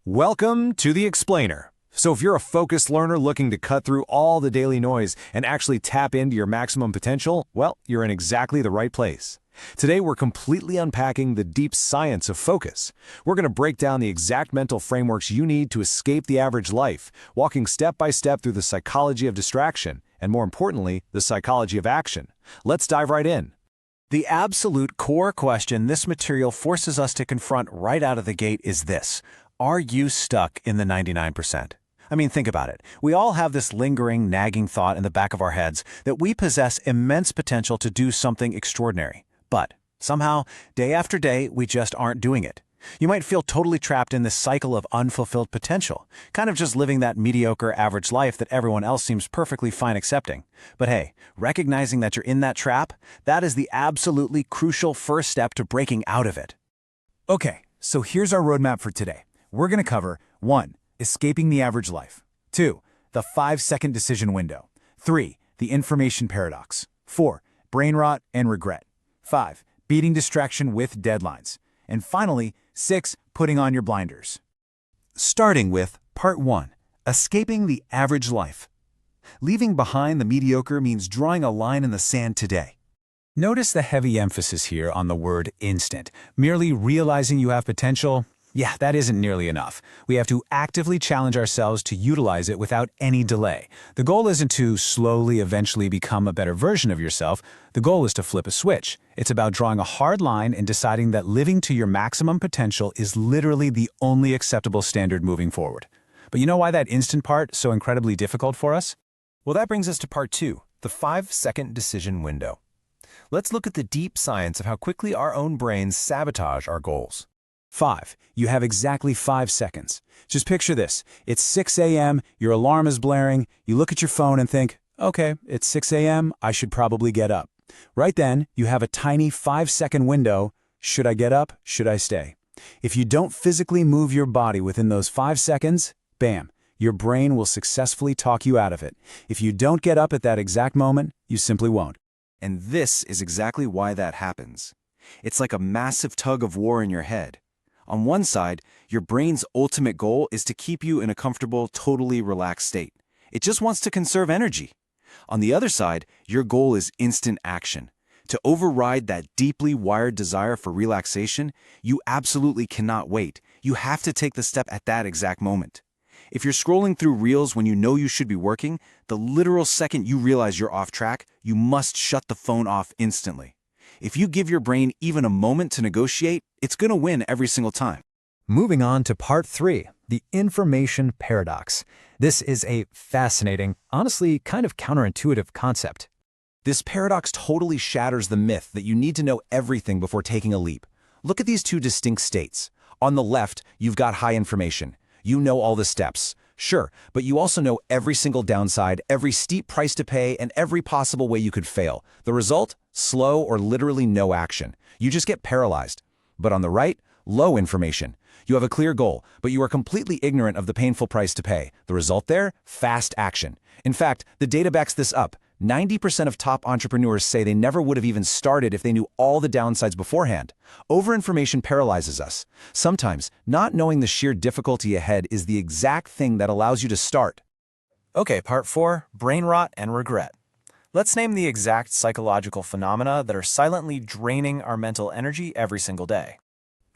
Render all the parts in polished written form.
Welcome to The Explainer. So if you're a focused learner looking to cut through all the daily noise and actually tap into your maximum potential, well, you're in exactly the right place. Today we're completely unpacking the deep science of focus. We're going to break down the exact mental frameworks you need to escape the average life, walking step by step through the psychology of distraction, and more importantly, the psychology of action. Let's dive right in. The absolute core question this material forces us to confront right out of the gate is this: are you stuck in the 99%? I mean, think about it. We all have this lingering, nagging thought in the back of our heads that we possess immense potential to do something extraordinary. But somehow, day after day, we just aren't doing it. You might feel totally trapped in this cycle of unfulfilled potential, kind of just living that mediocre average life that everyone else seems perfectly fine accepting. But hey, recognizing that you're in that trap, that is the absolutely crucial first step to breaking out of it. Okay, so here's our roadmap for today. We're going to cover 1. Escaping the average life. 2. The 5-second decision window. 3. The information paradox. 4. Brain rot and regret. 5. Beating distraction with deadlines. And finally, 6. Putting on your blinders. Starting with Part 1. Escaping the average life. Leaving behind the mediocre means drawing a line in the sand today. Notice the heavy emphasis here on the word instant. Merely realizing you have potential, yeah, that isn't nearly enough. We have to actively challenge ourselves to utilize it without any delay. The goal isn't to slowly eventually become a better version of yourself. The goal is to flip a switch. It's about drawing a hard line and deciding that living to your maximum potential is literally the only acceptable standard moving forward. But you know why that instant part is so incredibly difficult for us? Well, that brings us to Part 2, the 5-second decision window. Let's look at the deep science of how quickly our own brains sabotage our goals. 5. You have exactly 5 seconds. Just picture this. It's 6 a.m., your alarm is blaring, you look at your phone and think, okay, it's 6 a.m., I should probably get up. Right then, you have a tiny 5-second window. Should I get up? Should I stay? If you don't physically move your body within those 5 seconds, bam, your brain will successfully talk you out of it. If you don't get up at that exact moment, you simply won't. And this is exactly why that happens. It's like a massive tug of war in your head. On one side, your brain's ultimate goal is to keep you in a comfortable, totally relaxed state. It just wants to conserve energy. On the other side, your goal is instant action. To override that deeply wired desire for relaxation, you absolutely cannot wait. You have to take the step at that exact moment. If you're scrolling through reels when you know you should be working, the literal second you realize you're off track, you must shut the phone off instantly. If you give your brain even a moment to negotiate, it's going to win every single time. Moving on to Part 3, the information paradox. This is a fascinating, honestly kind of counterintuitive concept. This paradox totally shatters the myth that you need to know everything before taking a leap. Look at these two distinct states. On the left, you've got high information. You know all the steps. Sure, but you also know every single downside, every steep price to pay, and every possible way you could fail. The result? Slow or literally no action. You just get paralyzed. But on the right, low information. You have a clear goal, but you are completely ignorant of the painful price to pay. The result there? Fast action. In fact, the data backs this up. 90% of top entrepreneurs say they never would have even started if they knew all the downsides beforehand. Overinformation paralyzes us. Sometimes, not knowing the sheer difficulty ahead is the exact thing that allows you to start. Okay, Part 4, brain rot and regret. Let's name the exact psychological phenomena that are silently draining our mental energy every single day.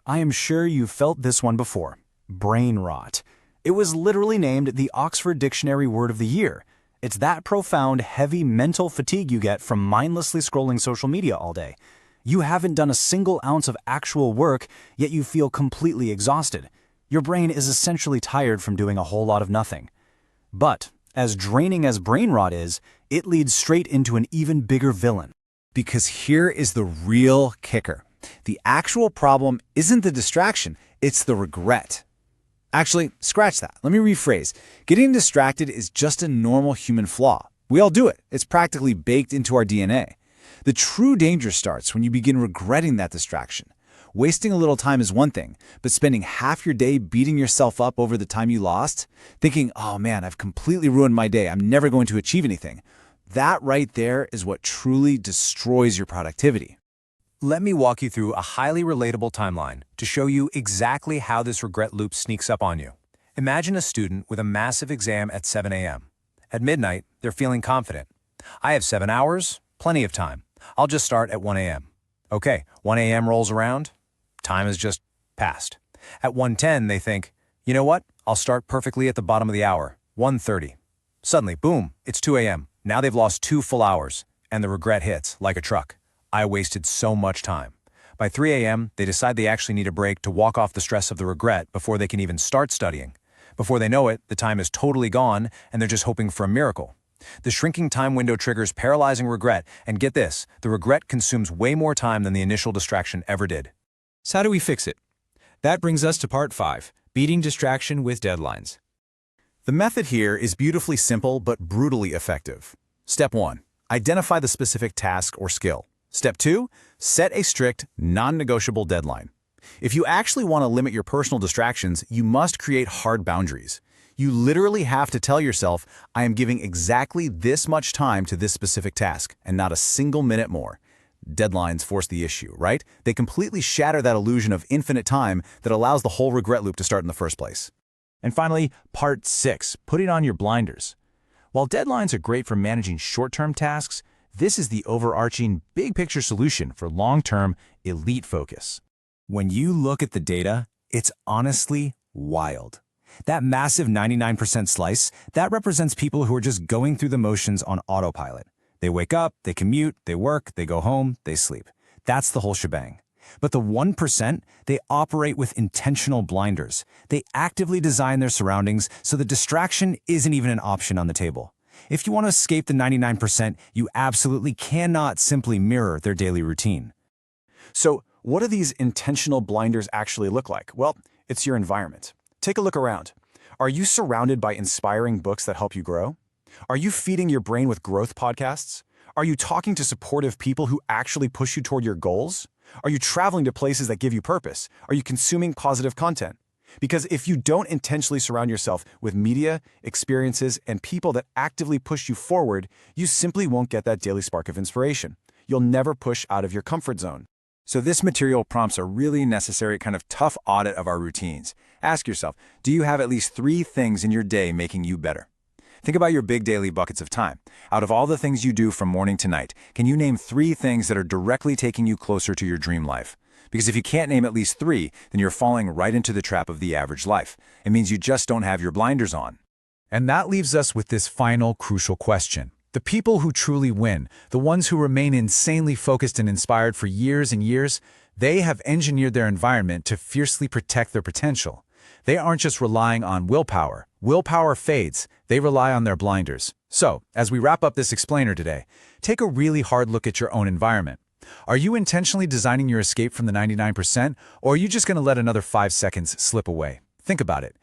I am sure you've felt this one before. Brain rot. It was literally named the Oxford Dictionary Word of the Year. It's that profound, heavy mental fatigue you get from mindlessly scrolling social media all day. You haven't done a single ounce of actual work, yet you feel completely exhausted. Your brain is essentially tired from doing a whole lot of nothing. But, as draining as brain rot is, it leads straight into an even bigger villain. Because here is the real kicker. The actual problem isn't the distraction, it's the regret. Actually, scratch that. Let me rephrase. Getting distracted is just a normal human flaw. We all do it. It's practically baked into our DNA. The true danger starts when you begin regretting that distraction. Wasting a little time is one thing, but spending half your day beating yourself up over the time you lost, thinking, oh man, I've completely ruined my day, I'm never going to achieve anything. That right there is what truly destroys your productivity. Let me walk you through a highly relatable timeline to show you exactly how this regret loop sneaks up on you. Imagine a student with a massive exam at 7 a.m. At midnight, they're feeling confident. I have 7 hours, plenty of time. I'll just start at 1 a.m. Okay, 1 a.m. rolls around. Time has just passed. At 1:10, they think, you know what? I'll start perfectly at the bottom of the hour, 1:30. Suddenly, boom, it's 2 a.m. Now they've lost 2 full hours, and the regret hits like a truck. I wasted so much time. By 3 a.m., they decide they actually need a break to walk off the stress of the regret before they can even start studying. Before they know it, the time is totally gone, and they're just hoping for a miracle. The shrinking time window triggers paralyzing regret, and get this, the regret consumes way more time than the initial distraction ever did. So how do we fix it? That brings us to part 5, beating distraction with deadlines. The method here is beautifully simple but brutally effective. Step 1. Identify the specific task or skill. Step 2. Set a strict, non-negotiable deadline. If you actually want to limit your personal distractions, you must create hard boundaries. You literally have to tell yourself, I am giving exactly this much time to this specific task, and not a single minute more. Deadlines force the issue, right? They completely shatter that illusion of infinite time that allows the whole regret loop to start in the first place. And finally, part 6, putting on your blinders. While deadlines are great for managing short-term tasks, this is the overarching big-picture solution for long-term, elite focus. When you look at the data, it's honestly wild. That massive 99% slice, that represents people who are just going through the motions on autopilot. They wake up, they commute, they work, they go home, they sleep. That's the whole shebang. But the 1%, they operate with intentional blinders. They actively design their surroundings so the distraction isn't even an option on the table. If you want to escape the 99%, you absolutely cannot simply mirror their daily routine. So, what do these intentional blinders actually look like? Well, it's your environment. Take a look around. Are you surrounded by inspiring books that help you grow? Are you feeding your brain with growth podcasts? Are you talking to supportive people who actually push you toward your goals? Are you traveling to places that give you purpose? Are you consuming positive content? Because if you don't intentionally surround yourself with media, experiences, and people that actively push you forward, you simply won't get that daily spark of inspiration. You'll never push out of your comfort zone. So this material prompts a really necessary kind of tough audit of our routines. Ask yourself, do you have at least 3 things in your day making you better? Think about your big daily buckets of time. Out of all the things you do from morning to night, can you name 3 things that are directly taking you closer to your dream life? Because if you can't name at least 3, then you're falling right into the trap of the average life. It means you just don't have your blinders on. And that leaves us with this final crucial question. The people who truly win, the ones who remain insanely focused and inspired for years and years, they have engineered their environment to fiercely protect their potential. They aren't just relying on willpower. Willpower fades. They rely on their blinders. So, as we wrap up this explainer today, take a really hard look at your own environment. Are you intentionally designing your escape from the 99%, or are you just going to let another 5 seconds slip away? Think about it.